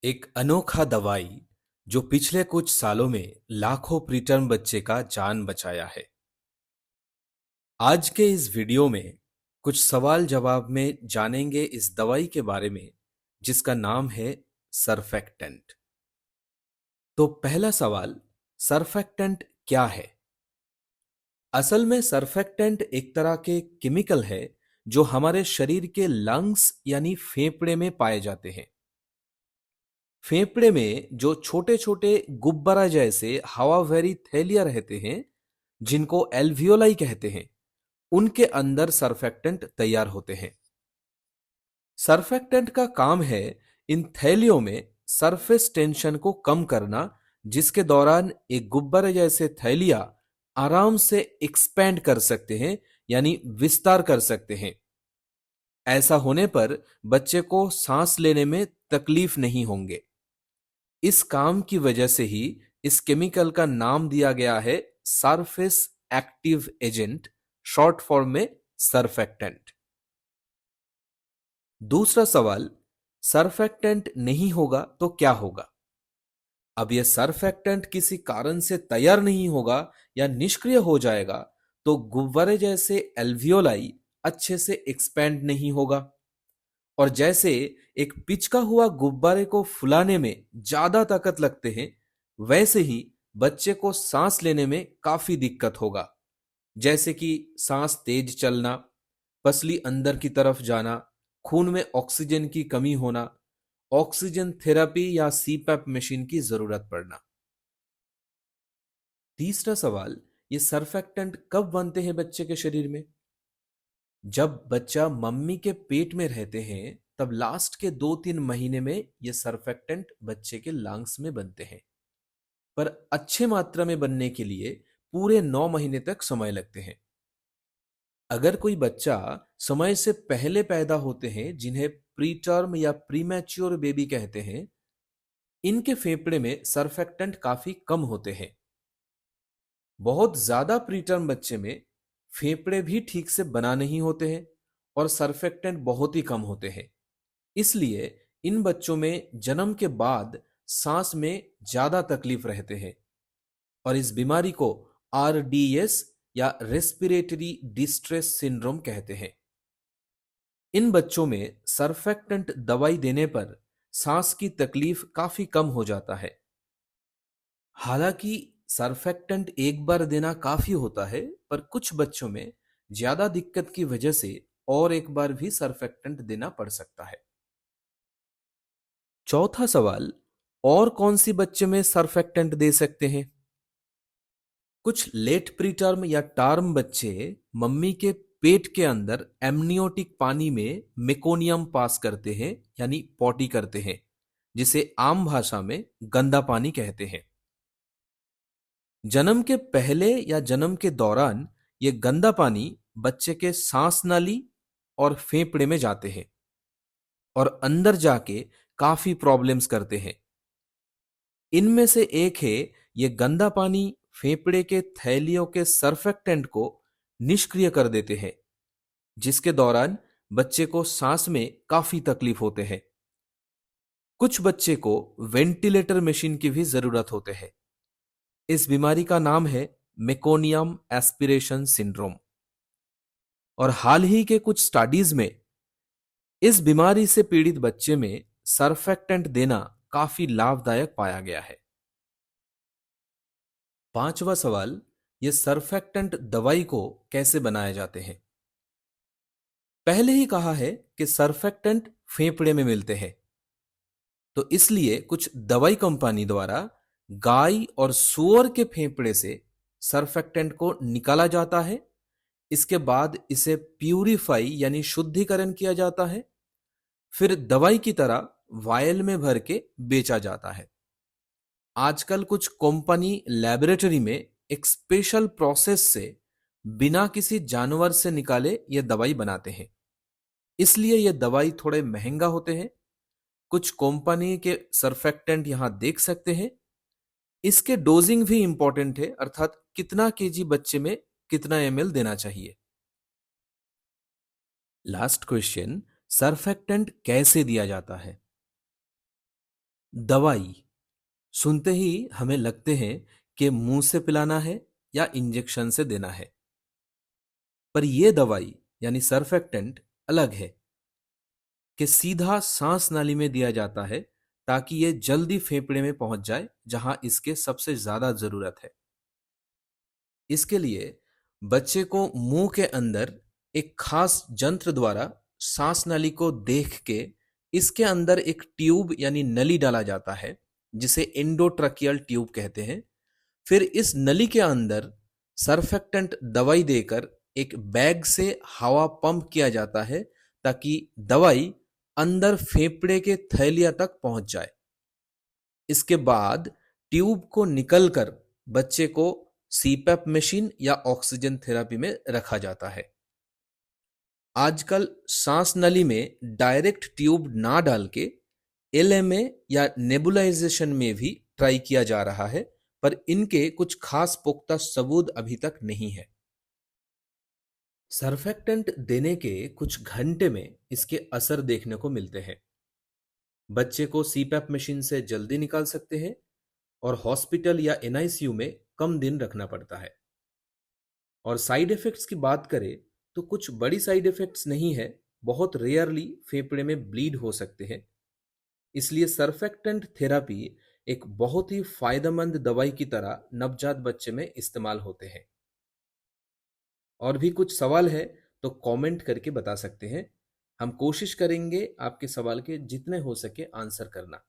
एक अनोखा दवाई जो पिछले कुछ सालों में लाखों प्रीटर्म बच्चे का जान बचाया है। आज के इस वीडियो में कुछ सवाल जवाब में जानेंगे इस दवाई के बारे में जिसका नाम है सरफेक्टेंट। तो पहला सवाल, सरफेक्टेंट क्या है? असल में सरफेक्टेंट एक तरह के केमिकल है जो हमारे शरीर के लंग्स यानी फेफड़े में पाए जाते हैं। फेफड़े में जो छोटे छोटे गुब्बारा जैसे हवाभरी थैलियां रहते हैं, जिनको एल्वियोलाई कहते हैं, उनके अंदर सरफेक्टेंट तैयार होते हैं। सरफेक्टेंट का काम है इन थैलियों में सरफेस टेंशन को कम करना, जिसके दौरान एक गुब्बारे जैसे थैलियां आराम से एक्सपैंड कर सकते हैं, यानी विस्तार कर सकते हैं। ऐसा होने पर बच्चे को सांस लेने में तकलीफ नहीं होंगे। इस काम की वजह से ही इस केमिकल का नाम दिया गया है surface active agent, short form में सरफेक्टेंट। दूसरा सवाल, सरफेक्टेंट नहीं होगा तो क्या होगा? अब यह सरफेक्टेंट किसी कारण से तैयार नहीं होगा या निष्क्रिय हो जाएगा तो गुब्बारे जैसे एल्वियोलाई अच्छे से एक्सपैंड नहीं होगा, और जैसे एक पिचका हुआ गुब्बारे को फुलाने में ज्यादा ताकत लगते हैं, वैसे ही बच्चे को सांस लेने में काफी दिक्कत होगा। जैसे कि सांस तेज चलना, पसली अंदर की तरफ जाना, खून में ऑक्सीजन की कमी होना, ऑक्सीजन थेरेपी या सीपैप मशीन की जरूरत पड़ना। तीसरा सवाल, ये सरफेक्टेंट कब बनते हैं बच्चे के शरीर में? जब बच्चा मम्मी के पेट में रहते हैं तब लास्ट के 2-3 महीने में ये सरफेक्टेंट बच्चे के लंग्स में बनते हैं, पर अच्छे मात्रा में बनने के लिए पूरे 9 महीने तक समय लगते हैं। अगर कोई बच्चा समय से पहले पैदा होते हैं, जिन्हें प्री टर्म या प्रीमैच्योर बेबी कहते हैं, इनके फेफड़े में सरफेक्टेंट काफी कम होते हैं। बहुत ज्यादा प्री टर्म बच्चे में फेफड़े भी ठीक से बना नहीं होते हैं और सरफेक्टेंट बहुत ही कम होते हैं। इसलिए इन बच्चों में जन्म के बाद सांस में ज्यादा तकलीफ रहते हैं और इस बीमारी को आरडीएस या रेस्पिरेटरी डिस्ट्रेस सिंड्रोम कहते हैं। इन बच्चों में सरफेक्टेंट दवाई देने पर सांस की तकलीफ काफी कम हो जाता है। हालांकि सरफेक्टेंट एक बार देना काफी होता है, पर कुछ बच्चों में ज्यादा दिक्कत की वजह से और एक बार भी सरफेक्टेंट देना पड़ सकता है। चौथा सवाल, और कौन सी बच्चे में सरफेक्टेंट दे सकते हैं? कुछ लेट प्रीटर्म या टर्म बच्चे मम्मी के पेट के अंदर एमनियोटिक पानी में मेकोनियम पास करते हैं, यानी पॉटी करते हैं, जिसे आम भाषा में गंदा पानी कहते हैं। जन्म के पहले या जन्म के दौरान यह गंदा पानी बच्चे के सांस नाली और फेफड़े में जाते हैं और अंदर जाके काफी प्रॉब्लम्स करते हैं। इनमें से एक है, यह गंदा पानी फेफड़े के थैलियों के सरफेक्टेंट को निष्क्रिय कर देते हैं, जिसके दौरान बच्चे को सांस में काफी तकलीफ होते हैं। कुछ बच्चे को वेंटिलेटर मशीन की भी जरूरत होते हैं। इस बीमारी का नाम है मेकोनियम एस्पिरेशन सिंड्रोम, और हाल ही के कुछ स्टडीज में इस बीमारी से पीड़ित बच्चे में सरफेक्टेंट देना काफी लाभदायक पाया गया है। पांचवा सवाल, ये सरफेक्टेंट दवाई को कैसे बनाए जाते हैं? पहले ही कहा है कि सरफेक्टेंट फेफड़े में मिलते हैं, तो इसलिए कुछ दवाई कंपनी द्वारा गाय और सुअर के फेफड़े से सरफेक्टेंट को निकाला जाता है। इसके बाद इसे प्यूरिफाई यानी शुद्धिकरण किया जाता है, फिर दवाई की तरह वायल में भर के बेचा जाता है। आजकल कुछ कंपनी लैबोरेटरी में एक स्पेशल प्रोसेस से बिना किसी जानवर से निकाले यह दवाई बनाते हैं, इसलिए यह दवाई थोड़े महंगा होते हैं। कुछ कंपनी के सरफेक्टेंट यहां देख सकते हैं। इसके डोजिंग भी इंपॉर्टेंट है, अर्थात कितना केजी बच्चे में कितना एमएल देना चाहिए। लास्ट क्वेश्चन, सरफेक्टेंट कैसे दिया जाता है? दवाई सुनते ही हमें लगते हैं कि मुंह से पिलाना है या इंजेक्शन से देना है, पर यह दवाई यानी सर्फेक्टेंट अलग है कि सीधा सांस नाली में दिया जाता है ताकि यह जल्दी फेफड़े में पहुंच जाए जहां इसके सबसे ज्यादा जरूरत है। इसके लिए बच्चे को मुंह के अंदर एक खास यंत्र द्वारा सांस नली को देख के इसके अंदर एक ट्यूब यानी नली डाला जाता है जिसे एंडोट्रकियल ट्यूब कहते हैं। फिर इस नली के अंदर सर्फेक्टेंट दवाई देकर एक बैग से हवा पंप किया जाता है ताकि दवाई अंदर फेफड़े के थैलिया तक पहुंच जाए। इसके बाद ट्यूब को निकलकर बच्चे को सीपैप मशीन या ऑक्सीजन थेरेपी में रखा जाता है। आजकल सांस नली में डायरेक्ट ट्यूब ना डाल के एलएमए या नेबुलाइजेशन में भी ट्राई किया जा रहा है, पर इनके कुछ खास पुख्ता सबूत अभी तक नहीं है। सर्फेक्टेंट देने के कुछ घंटे में इसके असर देखने को मिलते हैं। बच्चे को सीपैप मशीन से जल्दी निकाल सकते हैं और हॉस्पिटल या एनआईसीयू में कम दिन रखना पड़ता है। और साइड इफेक्ट्स की बात करें तो कुछ बड़ी साइड इफेक्ट्स नहीं है, बहुत रेयरली फेफड़े में ब्लीड हो सकते हैं। इसलिए सर्फेक्टेंट थेरेपी एक बहुत ही फायदेमंद दवाई की तरह नवजात बच्चे में इस्तेमाल होते हैं। और भी कुछ सवाल है तो कमेंट करके बता सकते हैं। हम कोशिश करेंगे आपके सवाल के जितने हो सके आंसर करना।